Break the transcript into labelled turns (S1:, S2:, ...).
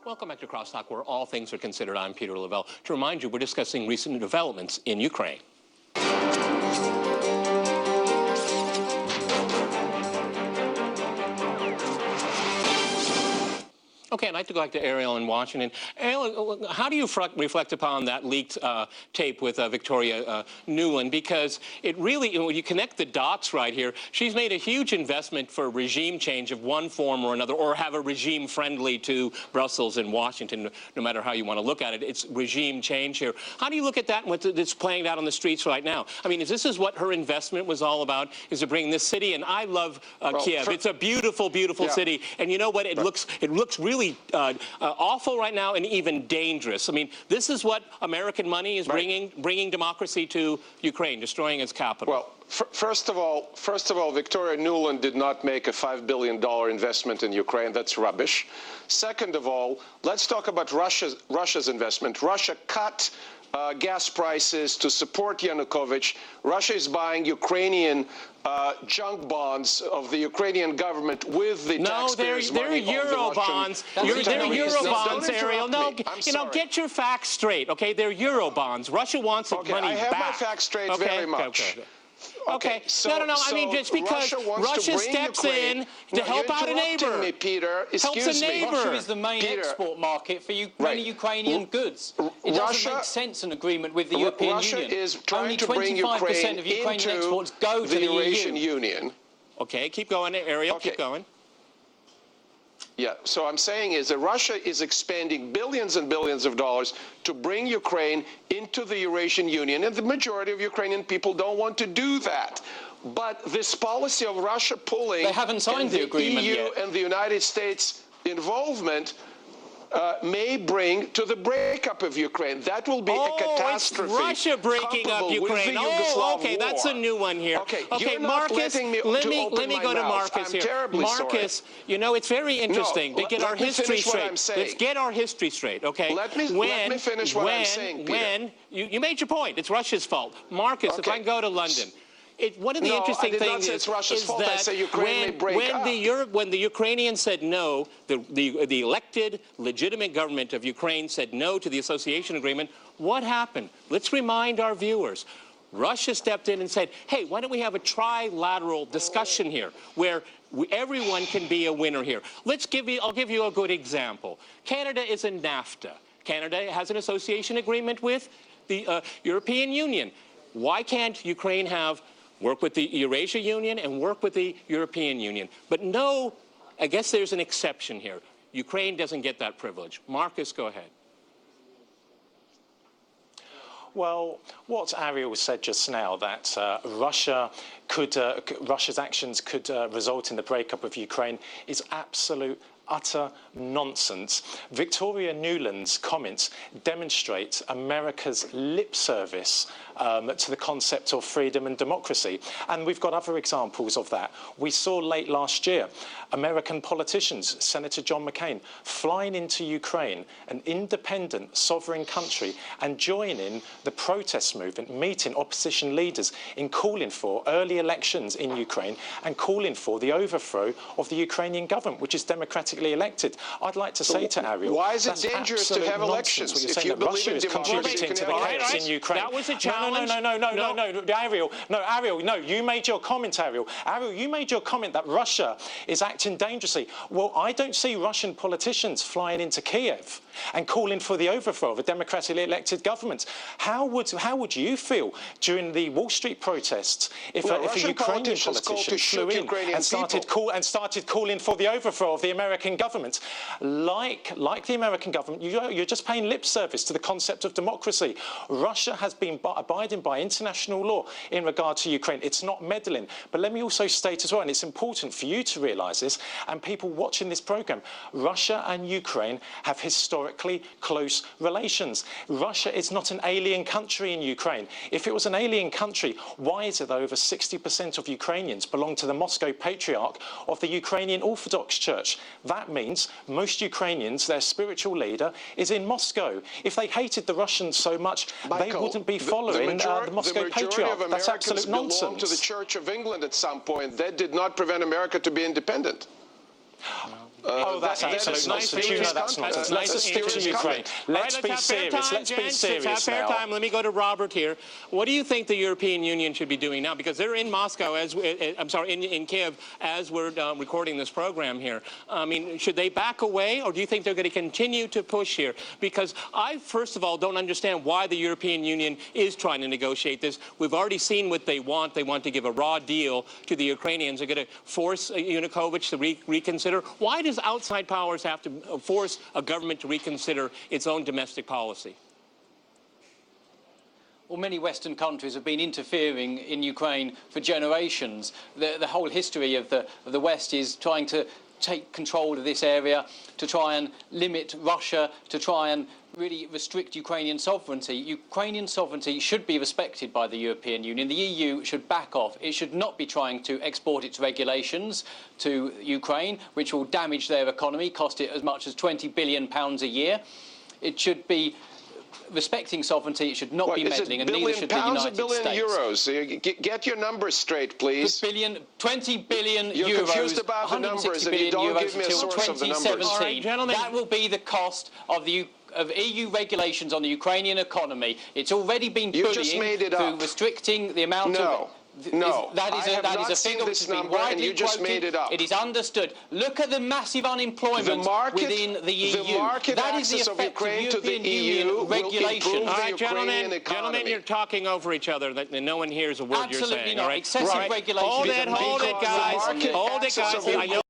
S1: Welcome back to Crosstalk, where all things are considered. I'm Peter Lavelle. To remind you, we're discussing recent developments in Ukraine. Okay, I'd like to go back to Ariel in Washington. Ariel, how do you reflect upon that leaked tape with Victoria Nuland? Because it really, when you connect the dots right here, she's made a huge investment for regime change of one form or another, or have a regime friendly to Brussels and Washington, no matter how you want to look at it. It's regime change here. How do you look at that and what's playing out on the streets right now? I mean, is this what her investment was all about, is to bring this city? And I love Kiev. It's a beautiful, beautiful city. And you know what? It looks really awful right now and even dangerous. I mean, this is what American money is bringing democracy to Ukraine, destroying its capital.
S2: Well, first of all, Victoria Nuland did not make a $5 billion investment in Ukraine. That's rubbish. Second of all, let's talk about Russia's investment. Russia cut gas prices to support Yanukovych. Russia is buying Ukrainian junk bonds of the Ukrainian government with the taxpayers' money.
S1: No, they're Euro bonds. They're Euro bonds, Ariel. No, get your facts straight, okay? They're Euro bonds. Russia wants its money back.
S2: I have my facts straight very much.
S1: Okay. No. I mean, just because Russia steps in to help out a neighbor.
S2: Me, Peter.
S1: Helps a neighbor.
S3: Russia is the main export market for many Ukrainian goods. It doesn't make sense, an agreement with the European Union.
S2: Russia is trying to bring Ukraine
S3: of Ukrainian exports
S2: into
S3: go to
S2: the Eurasian
S3: EU.
S2: Union.
S1: Okay, keep going, Ariel. Keep going.
S2: Yeah, so I'm saying is that Russia is expending billions and billions of dollars to bring Ukraine into the Eurasian Union, and the majority of Ukrainian people don't want to do that. But this policy of Russia pulling
S3: they haven't signed the agreement
S2: EU
S3: yet.
S2: And the United States involvement may bring to the breakup of Ukraine. That will be a catastrophe.
S1: It's Russia breaking up Ukraine. Okay, that's a new one here. Okay, Marcus, let me go to Marcus here. Marcus, you know, it's very interesting to get our history straight. Let's get our history straight, okay?
S2: Let me finish what I'm saying, Peter.
S1: You made your point. It's Russia's fault. Marcus, if I can go to London. One of the interesting things is that when the Ukrainians said no, the elected, legitimate government of Ukraine said no to the association agreement, what happened? Let's remind our viewers. Russia stepped in and said, hey, why don't we have a trilateral discussion here where everyone can be a winner here? I'll give you a good example. Canada is in NAFTA. Canada has an association agreement with the European Union. Why can't Ukraine work with the Eurasian Union and work with the European Union? But no, I guess there's an exception here. Ukraine doesn't get that privilege. Marcus, go ahead.
S4: Well, what Ariel said just now, that Russia's actions could result in the breakup of Ukraine, is utter nonsense. Victoria Nuland's comments demonstrate America's lip service to the concept of freedom and democracy. And we've got other examples of that. We saw late last year American politicians, Senator John McCain, flying into Ukraine, an independent, sovereign country, and joining the protest movement, meeting opposition leaders in calling for early elections in Ukraine and calling for the overthrow of the Ukrainian government, which is democratically elected. I'd like to say to Ariel,
S2: why is it dangerous to have elections?
S4: What you're saying, that Russia is contributing to the chaos in Ukraine.
S1: That was a challenge.
S4: No, Ariel, no, you made your comment, Ariel. Ariel, you made your comment that Russia is acting dangerously. Well, I don't see Russian politicians flying into Kiev and calling for the overthrow of a democratically elected government. How would you feel during the Wall Street protests if a Ukrainian politician flew in and started calling for the overthrow of the American government? Like the American government, you're just paying lip service to the concept of democracy. Russia has been abiding by international law in regard to Ukraine. It's not meddling. But let me also state as well, and it's important for you to realise this, and people watching this programme, Russia and Ukraine have historic historically close relations. Russia is not an alien country in Ukraine. If it was an alien country, why is it that over 60% of Ukrainians belong to the Moscow Patriarch of the Ukrainian Orthodox Church? That means most Ukrainians, their spiritual leader, is in Moscow. If they hated the Russians so much, they wouldn't be following the Moscow Patriarch. That's absolute nonsense.
S2: Belonged to the Church of England at some point. That did not prevent America to be independent.
S4: That's absolute nonsense. That's nonsense. Let's stick to Ukraine. Let's be serious. Let's be serious now.
S1: Let me go to Robert here. What do you think the European Union should be doing now? Because they're in Moscow, in Kiev, as we're recording this program here. I mean, should they back away, or do you think they're going to continue to push here? Because I, first of all, don't understand why the European Union is trying to negotiate this. We've already seen what they want. They want to give a raw deal to the Ukrainians. They're going to force Yanukovych to reconsider. Why does outside powers have to force a government to reconsider its own domestic policy?
S3: Well, many Western countries have been interfering in Ukraine for generations. The whole history of the West is trying to take control of this area, to try and limit Russia, to try and really restrict Ukrainian sovereignty. Ukrainian sovereignty should be respected by the European Union. The EU should back off. It should not be trying to export its regulations to Ukraine, which will damage their economy, cost it as much as £20 billion a year. It should be respecting sovereignty. It should not be meddling, and neither should the United States.
S2: £1 billion euros? Get your numbers straight, please.
S3: 20 billion euros.
S2: You're confused about the numbers, and you don't give me a source of the numbers.
S3: All right, gentlemen. That will be the cost of EU regulations on the Ukrainian economy. It's already been bullying through restricting the amount of...
S2: No,
S3: that is a figure which has been widely quoted. It is understood. Look at the massive unemployment within the EU.
S2: That is the effect of European Union regulations.
S1: All right, gentlemen, you're talking over each other. No one hears a word you're saying.
S3: Absolutely not. Excessive regulation.
S1: Hold it, guys. Hold it, guys.